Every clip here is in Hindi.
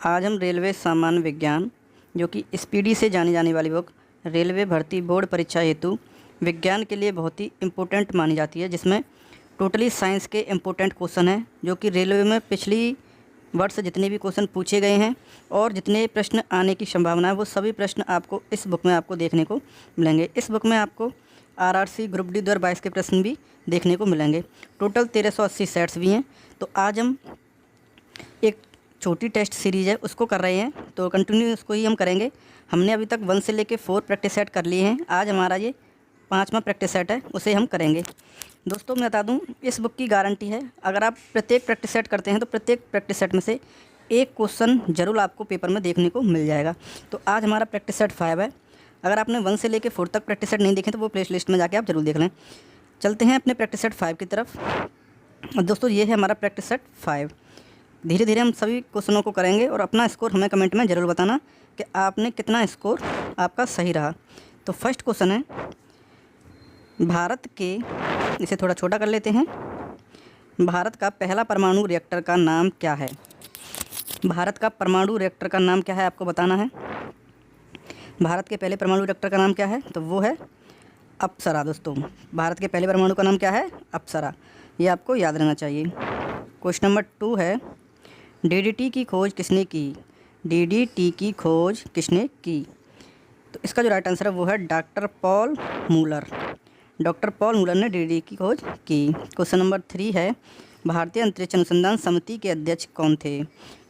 आज हम रेलवे सामान्य विज्ञान जो कि स्पीडी से जानी जाने वाली बुक रेलवे भर्ती बोर्ड परीक्षा हेतु विज्ञान के लिए बहुत ही इम्पोर्टेंट मानी जाती है, जिसमें टोटली साइंस के इम्पोर्टेंट क्वेश्चन हैं जो कि रेलवे में पिछली वर्ष जितने भी क्वेश्चन पूछे गए हैं और जितने प्रश्न आने की संभावना है वो सभी प्रश्न आपको इस बुक में आपको देखने को मिलेंगे। इस बुक में आपको आरआरसी ग्रुप डी 2022 के प्रश्न भी देखने को मिलेंगे। टोटल 1380 सेट्स भी हैं। तो आज हम एक छोटी टेस्ट सीरीज़ है उसको कर रहे हैं, तो कंटिन्यू उसको ही हम करेंगे। हमने अभी तक 1 से लेके 4 प्रैक्टिस सेट कर लिए हैं। आज हमारा ये 5वां प्रैक्टिस सेट है, उसे हम करेंगे। दोस्तों मैं बता दूं, इस बुक की गारंटी है, अगर आप प्रत्येक प्रैक्टिस सेट करते हैं तो प्रत्येक प्रैक्टिस सेट में से एक क्वेश्चन ज़रूर आपको पेपर में देखने को मिल जाएगा। तो आज हमारा प्रैक्टिस सेट 5 है। अगर आपने 1 से लेके 4 तक प्रैक्टिस सेट नहीं देखे तो वो प्ले लिस्ट में जाके आप जरूर देख लें। चलते हैं अपने प्रैक्टिस सेट 5 की तरफ। और दोस्तों ये है हमारा प्रैक्टिस सेट 5। धीरे धीरे हम सभी क्वेश्चनों को करेंगे और अपना स्कोर हमें कमेंट में ज़रूर बताना कि आपने कितना स्कोर आपका सही रहा। तो फर्स्ट क्वेश्चन है, भारत के, इसे थोड़ा छोटा कर लेते हैं, भारत का पहला परमाणु रिएक्टर का नाम क्या है? भारत का परमाणु रिएक्टर का नाम क्या है आपको बताना है। भारत के पहले परमाणु रिएक्टर का नाम क्या है? तो वो है अप्सरा। दोस्तों भारत के पहले परमाणु का नाम क्या है? अप्सरा। ये आपको याद रहना चाहिए। क्वेश्चन नंबर 2 है, डीडीटी की खोज किसने की? डीडीटी की खोज किसने की? तो इसका जो राइट आंसर है वो है doctor Paul Müller. Doctor Paul Müller ने डीडीटी की खोज की। क्वेश्चन नंबर 3 है, भारतीय अंतरिक्ष अनुसंधान समिति के अध्यक्ष कौन थे?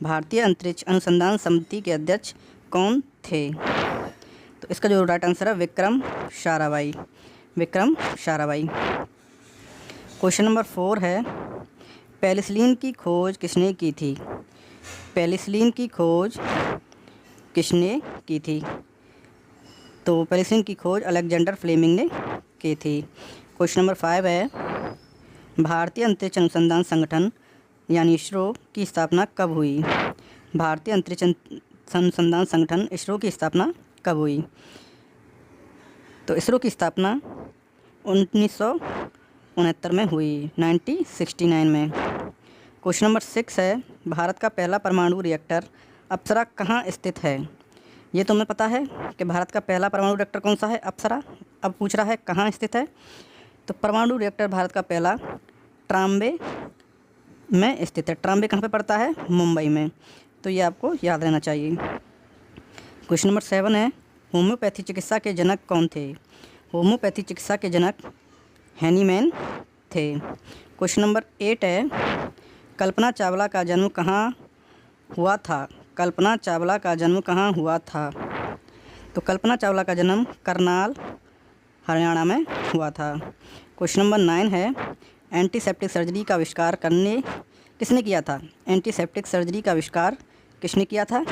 भारतीय अंतरिक्ष अनुसंधान समिति के अध्यक्ष कौन थे? तो इसका जो राइट आंसर है विक्रम साराभाई। विक्रम साराभाई। क्वेश्चन नंबर 4 है, पेनिसिलिन की खोज किसने की थी? पेनिसिलिन की खोज किसने की थी? तो पेनिसिलिन की खोज अलेक्जेंडर फ्लेमिंग ने की थी। क्वेश्चन नंबर 5 है, भारतीय अंतरिक्ष अनुसंधान संगठन यानी इसरो की स्थापना कब हुई? भारतीय अंतरिक्ष अनुसंधान संगठन इसरो की स्थापना कब हुई? तो इसरो की स्थापना 1969 में हुई, 1969 में। क्वेश्चन नंबर 6 है, भारत का पहला परमाणु रिएक्टर अप्सरा कहाँ स्थित है? ये तो हमें पता है कि भारत का पहला परमाणु रिएक्टर कौन सा है? अप्सरा। अब पूछ रहा है कहाँ स्थित है। तो परमाणु रिएक्टर भारत का पहला ट्राम्बे में स्थित है। ट्राम्बे कहाँ पे पड़ता है? मुंबई में। तो ये आपको याद रहना चाहिए। क्वेश्चन नंबर 7 है, होम्योपैथी चिकित्सा के जनक कौन थे? होम्योपैथी चिकित्सा के जनक हैनीमैन थे। क्वेश्चन नंबर 8 है, कल्पना चावला का जन्म कहाँ हुआ था? कल्पना चावला का जन्म कहाँ हुआ था? तो कल्पना चावला का जन्म करनाल, हरियाणा में हुआ था। क्वेश्चन नंबर 9 है, एंटीसेप्टिक सर्जरी का आविष्कार किसने किया था? एंटीसेप्टिक सर्जरी का आविष्कार किसने किया था?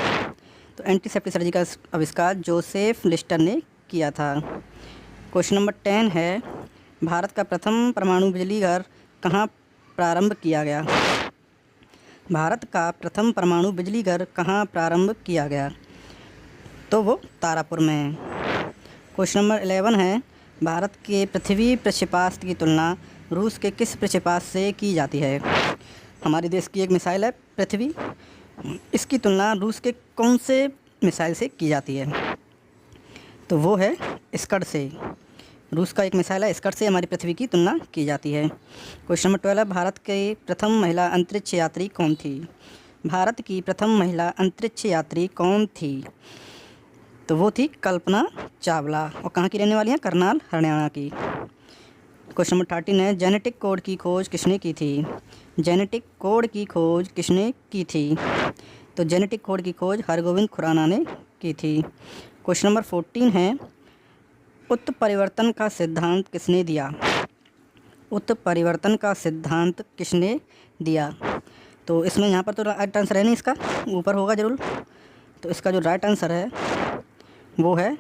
तो एंटीसेप्टिक सर्जरी का आविष्कार जोसेफ लिस्टर ने किया था। क्वेश्चन नंबर 10 है, भारत का प्रथम परमाणु बिजली घर कहाँ प्रारंभ किया गया? भारत का प्रथम परमाणु बिजली घर कहाँ प्रारंभ किया गया? तो वो तारापुर में है। क्वेश्चन नंबर 11 है, भारत के पृथ्वी प्रक्षेपास्त्र की तुलना रूस के किस प्रक्षेपास्त्र से की जाती है? हमारे देश की एक मिसाइल है पृथ्वी, इसकी तुलना रूस के कौन से मिसाइल से की जाती है? तो वो है स्कड से। रूस का एक मिसाइल है स्कड से हमारी पृथ्वी की तुलना की जाती है। क्वेश्चन नंबर 12, भारत के प्रथम महिला अंतरिक्ष यात्री कौन थी? भारत की प्रथम महिला अंतरिक्ष यात्री कौन थी? तो वो थी कल्पना चावला। और कहाँ की रहने वाली हैं? करनाल, हरियाणा की। क्वेश्चन नंबर 13 है, जेनेटिक कोड की खोज किसने की थी? जेनेटिक कोड की खोज किसने की थी? तो जेनेटिक कोड की खोज हरगोविंद खुराना ने की थी। क्वेश्चन नंबर 14 है, उत्परिवर्तन का सिद्धांत किसने दिया? उत्परिवर्तन का सिद्धांत किसने दिया? तो इसमें यहाँ पर तो राइट आंसर है नहीं, इसका ऊपर होगा जरूर। तो इसका जो राइट आंसर है वो है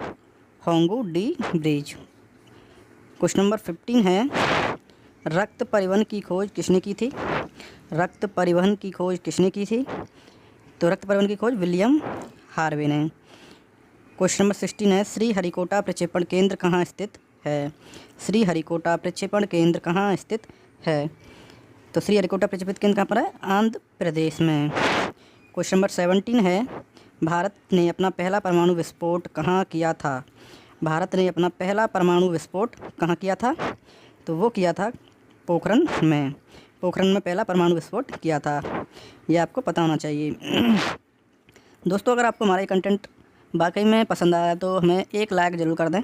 होंगू डी ब्रिज। क्वेश्चन नंबर 15 है, रक्त परिवहन की खोज किसने की थी? रक्त परिवहन की खोज किसने की थी? तो रक्त परिवहन की खोज विलियम हार्वे ने। क्वेश्चन नंबर 16 है, श्रीहरिकोटा प्रक्षेपण केंद्र कहाँ स्थित है? श्रीहरिकोटा प्रक्षेपण केंद्र कहाँ स्थित है? तो श्रीहरिकोटा प्रक्षेपित केंद्र कहाँ पर है? आंध्र प्रदेश में। क्वेश्चन नंबर 17 है, भारत ने अपना पहला परमाणु विस्फोट कहाँ किया था? भारत ने अपना पहला परमाणु विस्फोट कहाँ किया था? तो वो किया था पोखरण में। पोखरण में पहला परमाणु विस्फोट किया था, ये आपको पता होना चाहिए। दोस्तों, अगर आपको हमारा ये कंटेंट वाकई में पसंद आया तो हमें एक लाइक ज़रूर कर दें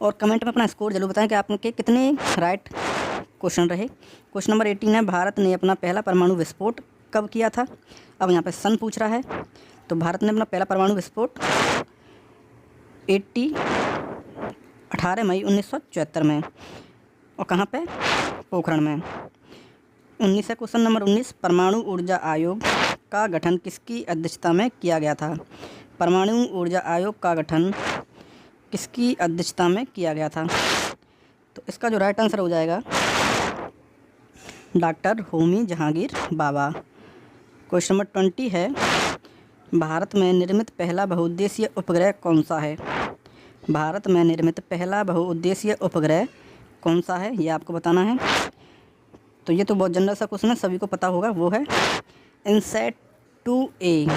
और कमेंट में अपना स्कोर जरूर बताएं कि आपके कितने राइट क्वेश्चन रहे। क्वेश्चन नंबर 18 है, भारत ने अपना पहला परमाणु विस्फोट कब किया था? अब यहाँ पे सन पूछ रहा है, तो भारत ने अपना पहला परमाणु विस्फोट 18 मई 1974 में, और कहाँ पे? पोखरण में। 19 है क्वेश्चन नंबर 19, परमाणु ऊर्जा आयोग का गठन किसकी अध्यक्षता में किया गया था? परमाणु ऊर्जा आयोग का गठन किसकी अध्यक्षता में किया गया था? तो इसका जो राइट आंसर हो जाएगा doctor Homi Jehangir Bhabha. Question number 20 है, भारत में निर्मित पहला बहुउद्देशीय उपग्रह कौन सा है? भारत में निर्मित पहला बहुउद्देशीय उपग्रह कौन सा है, ये आपको बताना है। तो ये तो बहुत जनरल सा क्वेश्चन है, सभी को पता होगा, वो है इनसैट 2A।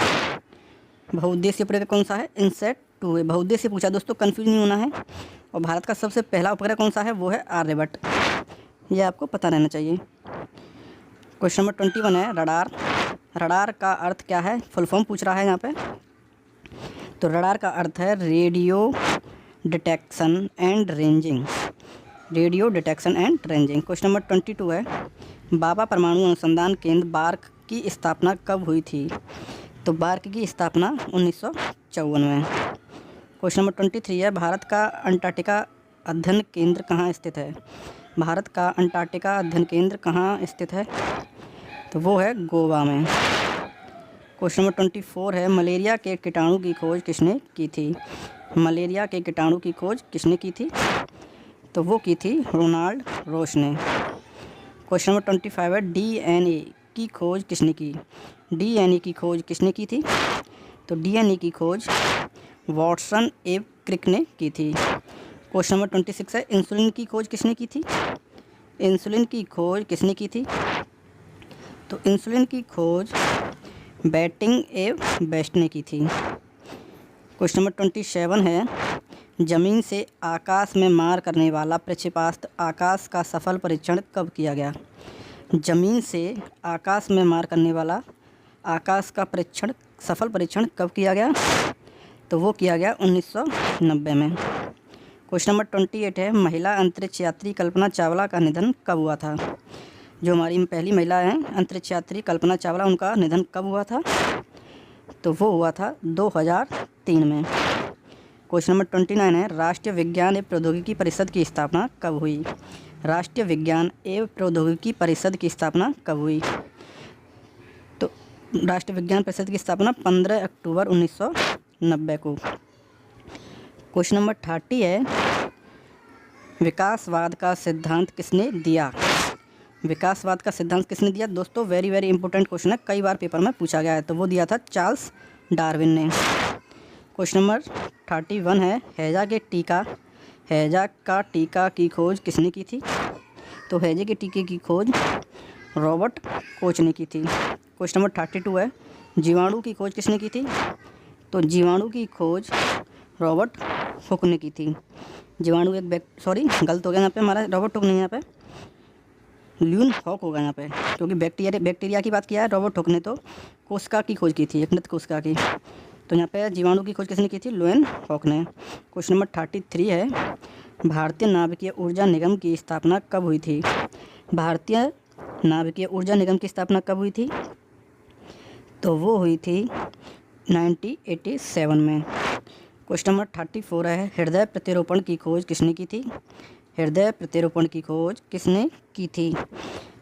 बहुउद्देशीय उपग्रह कौन सा है? इनसैट 2A बहुउद्देशीय पूछा दोस्तों, कंफ्यूज नहीं होना है। और भारत का सबसे पहला उपग्रह कौन सा है? वो है आर्यभट्ट, ये आपको पता रहना चाहिए। क्वेश्चन नंबर 21 है, रडार। रडार का अर्थ क्या है? फुल फॉर्म पूछ रहा है यहाँ पे। तो रडार का अर्थ है radio detection and ranging. Radio detection and ranging. Question number 22 है, बाबा परमाणु अनुसंधान केंद्र बार्क की स्थापना कब हुई थी? तो बार्क की स्थापना 1954 में। क्वेश्चन नंबर 23 है, भारत का अंटार्कटिका अध्ययन केंद्र कहाँ स्थित है? भारत का अंटार्कटिका अध्ययन केंद्र कहाँ स्थित है? तो वो है गोवा में। क्वेश्चन नंबर 24 है, मलेरिया के कीटाणु की खोज किसने की थी? मलेरिया के कीटाणु की खोज किसने की थी? तो वो की थी रोनाल्ड रोश ने। क्वेश्चन नंबर 25 है, डीएनए की खोज किसने की? डीएनए की खोज किसने की थी? तो डीएनए की खोज वॉटसन एव क्रिक ने की थी। क्वेश्चन नंबर 26 है, इंसुलिन की खोज किसने की थी? इंसुलिन की खोज किसने की थी? तो इंसुलिन की खोज बैटिंग एव बेस्ट ने की थी। क्वेश्चन नंबर 27 है, जमीन से आकाश में मार करने वाला प्रक्षेपास्त्र आकाश का सफल परीक्षण कब किया गया? जमीन से आकाश में मार करने वाला आकाश का सफल परीक्षण कब किया गया? तो वो किया गया 1990 में। क्वेश्चन नंबर 28 है, महिला अंतरिक्ष यात्री कल्पना चावला का निधन कब हुआ था? जो हमारी पहली महिला हैं अंतरिक्ष यात्री कल्पना चावला, उनका निधन कब हुआ था? तो वो हुआ था 2003 में। क्वेश्चन नंबर 29 है, राष्ट्रीय विज्ञान एवं प्रौद्योगिकी परिषद की स्थापना कब हुई? राष्ट्रीय विज्ञान एवं प्रौद्योगिकी परिषद की स्थापना कब हुई? तो राष्ट्रीय विज्ञान परिषद की स्थापना 15 अक्टूबर 1990 को। क्वेश्चन नंबर 30 है, विकासवाद का सिद्धांत किसने दिया? विकासवाद का सिद्धांत किसने दिया? दोस्तों, वेरी वेरी इंपॉर्टेंट क्वेश्चन है, कई बार पेपर में पूछा गया है। तो वो दिया था चार्ल्स डार्विन ने। क्वेश्चन नंबर 31 है, हैजा का टीका की खोज किसने की थी? तो हैजे के टीके की खोज रॉबर्ट कोच ने की थी। क्वेश्चन नंबर 32 है, जीवाणु की खोज किसने की थी? तो जीवाणु की खोज रॉबर्ट हुक ने की थी। जीवाणु गलत हो गया यहाँ पे, हमारा रॉबर्ट हुक नहीं, यहाँ पे ल्यून हॉक होगा यहाँ पे, क्योंकि बैक्टीरिया की बात किया है रॉबर्ट हुक ने, तो कोशिका की खोज की थी, एकनत कोशिका की। तो यहाँ पे जीवाणु की खोज किसने की थी? ल्यून हॉक ने। क्वेश्चन नंबर 33 है, भारतीय नाभिकीय ऊर्जा निगम की स्थापना कब हुई थी? भारतीय नाभिकीय ऊर्जा निगम की स्थापना कब हुई थी? तो वो हुई थी 1987 में। क्वेश्चन नंबर 34 है, हृदय प्रत्यारोपण की खोज किसने की थी? हृदय प्रत्यारोपण की खोज किसने की थी?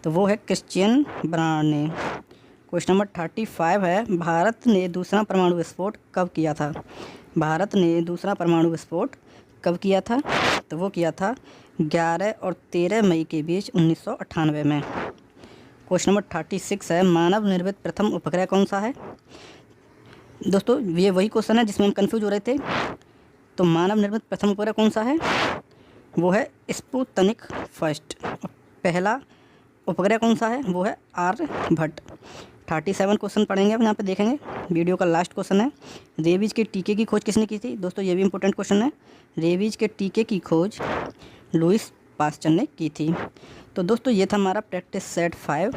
तो वो है क्रिश्चियन ब्रांड ने। क्वेश्चन नंबर 35 है, भारत ने दूसरा परमाणु विस्फोट कब किया था? भारत ने दूसरा परमाणु विस्फोट कब किया था? तो वो किया था 11 और 13 मई के बीच 1998 में। क्वेश्चन नंबर 36 है, मानव निर्मित प्रथम उपग्रह कौन सा है? दोस्तों, ये वही क्वेश्चन है जिसमें हम कंफ्यूज हो रहे थे। तो मानव निर्मित प्रथम उपग्रह कौन सा है? वो है स्पुतनिक फर्स्ट। पहला उपग्रह कौन सा है? वो है आर्यभट्ट। 37 क्वेश्चन पढ़ेंगे अब यहाँ पे देखेंगे। वीडियो का लास्ट क्वेश्चन है, रेबीज के टीके की खोज किसने की थी। दोस्तों ये भी इंपॉर्टेंट क्वेश्चन है, रेबीज के टीके की खोज लुईस पास्चर ने की थी। तो दोस्तों ये था हमारा प्रैक्टिस सेट 5।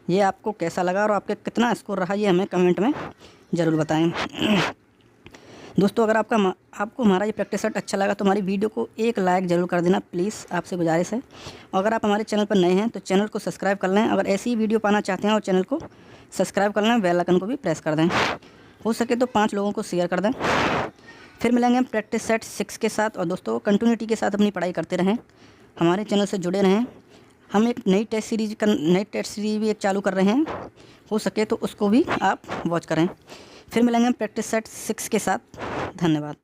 ये आपको कैसा लगा और आपके कितना स्कोर रहा ये हमें कमेंट में ज़रूर बताएं। दोस्तों अगर आपको हमारा ये प्रैक्टिस सेट अच्छा लगा तो हमारी वीडियो को एक लाइक ज़रूर कर देना प्लीज़, आपसे गुजारिश है। और अगर आप हमारे चैनल पर नए हैं तो चैनल को सब्सक्राइब कर लें। अगर ऐसी ही वीडियो पाना चाहते हैं और चैनल को सब्सक्राइब कर लें, बेल आइकन को भी प्रेस कर दें। हो सके तो 5 लोगों को शेयर कर दें। फिर मिलेंगे हम प्रैक्टिस सेट 6 के साथ। और दोस्तों कंटिन्यूटी के साथ अपनी पढ़ाई करते रहें, हमारे चैनल से जुड़े रहें। हम एक नई टेस्ट सीरीज़ भी एक चालू कर रहे हैं, हो सके तो उसको भी आप वॉच करें। फिर मिलेंगे हम प्रैक्टिस सेट 6 के साथ। धन्यवाद।